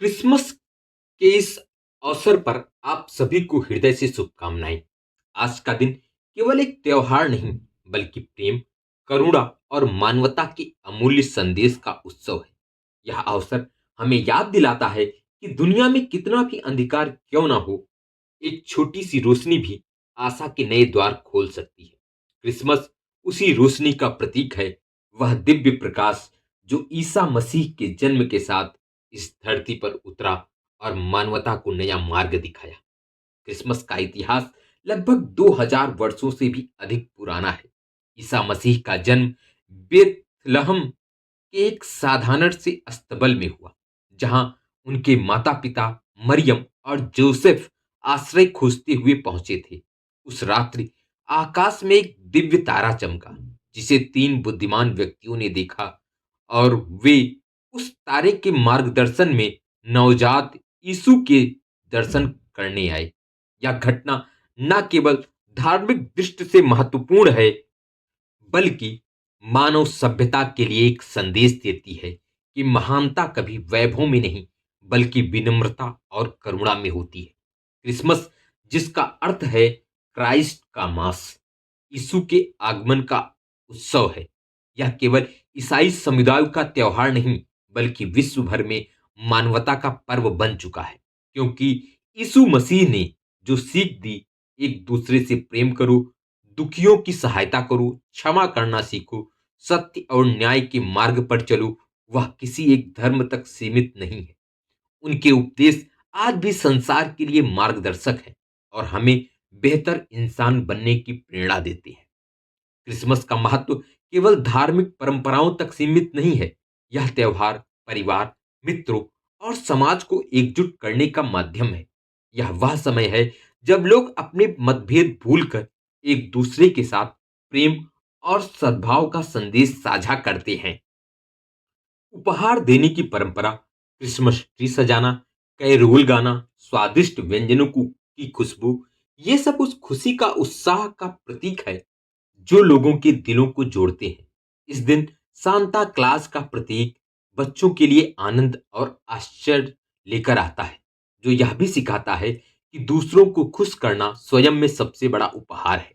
Christmas के इस अवसर पर आप सभी को हृदय से शुभकामनाएं। आज का दिन केवल एक त्योहार नहीं, बल्कि प्रेम, करुणा और मानवता के अमूल्य संदेश का उत्सव है। यह अवसर हमें याद दिलाता है कि दुनिया में कितना भी अंधकार क्यों ना हो, एक छोटी सी रोशनी भी आशा के नए द्वार खोल सकती है। क्रिसमस उसी रोशनी का प्रतीक है, वह दिव्य प्रकाश जो ईसा मसीह के जन्म के साथ इस धरती पर उतरा और मानवता को नया मार्ग दिखाया। क्रिसमस का इतिहास लगभग 2000 वर्षों से भी अधिक पुराना है। ईसा मसीह का जन्म बेथलहम के एक साधारण से अस्तबल में हुआ, जहां उनके माता पिता मरियम और जोसेफ आश्रय खोजते हुए पहुंचे थे। उस रात्रि आकाश में एक दिव्य तारा चमका, जिसे तीन बुद्धिमान व्यक्तियों ने देखा, और वे उस तारे के मार्गदर्शन में नवजात यीशु के दर्शन करने आए। यह घटना न केवल धार्मिक दृष्टि से महत्वपूर्ण है, बल्कि मानव सभ्यता के लिए एक संदेश देती है कि महानता कभी वैभव में नहीं, बल्कि विनम्रता और करुणा में होती है। क्रिसमस, जिसका अर्थ है क्राइस्ट का मास, यीशु के आगमन का उत्सव है। यह केवल ईसाई समुदाय का त्योहार नहीं, बल्कि विश्व भर में मानवता का पर्व बन चुका है, क्योंकि यीशु मसीह ने जो सीख दी, एक दूसरे से प्रेम करो, दुखियों की सहायता करो, क्षमा करना सीखो, सत्य और न्याय के मार्ग पर चलो, वह किसी एक धर्म तक सीमित नहीं है। उनके उपदेश आज भी संसार के लिए मार्गदर्शक है और हमें बेहतर इंसान बनने की प्रेरणा देते हैं। क्रिसमस का महत्व केवल धार्मिक परंपराओं तक सीमित नहीं है। यह त्योहार परिवार, मित्रों और समाज को एकजुट करने का माध्यम है। यह वह समय है जब लोग अपने मतभेद भूलकर एक दूसरे के साथ प्रेम और सद्भाव का संदेश साझा करते हैं। उपहार देने की परंपरा, क्रिसमस ट्री सजाना, कैरोल गाना, स्वादिष्ट व्यंजनों की खुशबू, ये सब उस खुशी का उत्साह का प्रतीक है जो लोगों के दिलों को जोड़ते हैं। इस दिन सांता क्लास का प्रतीक बच्चों के लिए आनंद और आश्चर्य लेकर आता है, जो यह भी सिखाता है कि दूसरों को खुश करना स्वयं में सबसे बड़ा उपहार है।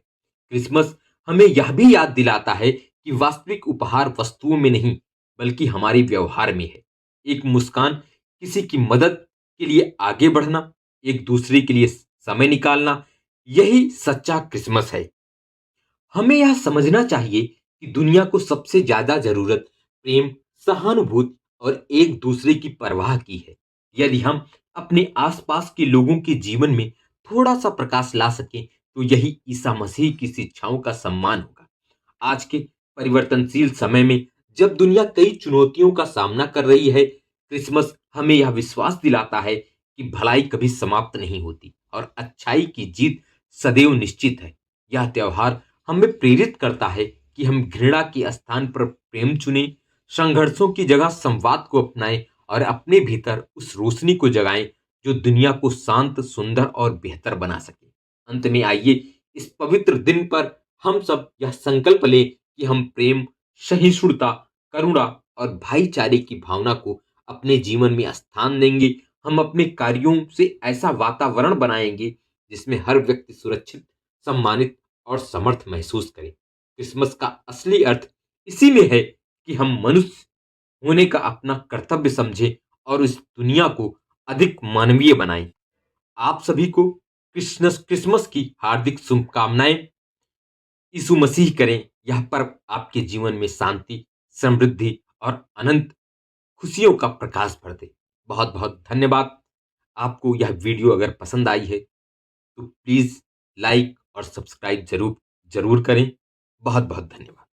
क्रिसमस हमें यह भी याद दिलाता है कि वास्तविक उपहार वस्तुओं में नहीं, बल्कि हमारे व्यवहार में है। एक मुस्कान, किसी की मदद के लिए आगे बढ़ना, एक दूसरे के लिए समय निकालना, यही सच्चा क्रिसमस है। हमें यह समझना चाहिए कि दुनिया को सबसे ज्यादा जरूरत प्रेम, सहानुभूति और एक दूसरे की परवाह की है। यदि हम अपने आसपास के लोगों के जीवन में थोड़ा सा प्रकाश ला सकें, तो यही ईसा मसीह की शिक्षाओं का सम्मान होगा। आज के परिवर्तनशील समय में जब दुनिया कई चुनौतियों का सामना कर रही है, क्रिसमस हमें यह विश्वास दिलाता है कि भलाई कभी समाप्त नहीं होती और अच्छाई की जीत सदैव निश्चित है। यह त्योहार हमें प्रेरित करता है कि हम घृणा के स्थान पर प्रेम चुनें, संघर्षों की जगह संवाद को अपनाएं और अपने भीतर उस रोशनी को जगाएं जो दुनिया को शांत, सुंदर और बेहतर बना सके। अंत में आइए इस पवित्र दिन पर हम सब यह संकल्प लें कि हम प्रेम, सहिष्णुता, करुणा और भाईचारे की भावना को अपने जीवन में स्थान देंगे। हम अपने कार्यों से ऐसा वातावरण बनाएंगे जिसमें हर व्यक्ति सुरक्षित, सम्मानित और समर्थ महसूस करे। क्रिसमस का असली अर्थ इसी में है कि हम मनुष्य होने का अपना कर्तव्य समझें और इस दुनिया को अधिक मानवीय बनाएं। आप सभी को क्रिसमस क्रिसमस की हार्दिक शुभकामनाएं। यीशु मसीह करें यह पर्व आपके जीवन में शांति, समृद्धि और अनंत खुशियों का प्रकाश भर दे। बहुत बहुत धन्यवाद। आपको यह वीडियो अगर पसंद आई है तो प्लीज लाइक और सब्सक्राइब जरूर जरूर करें। बहुत बहुत धन्यवाद।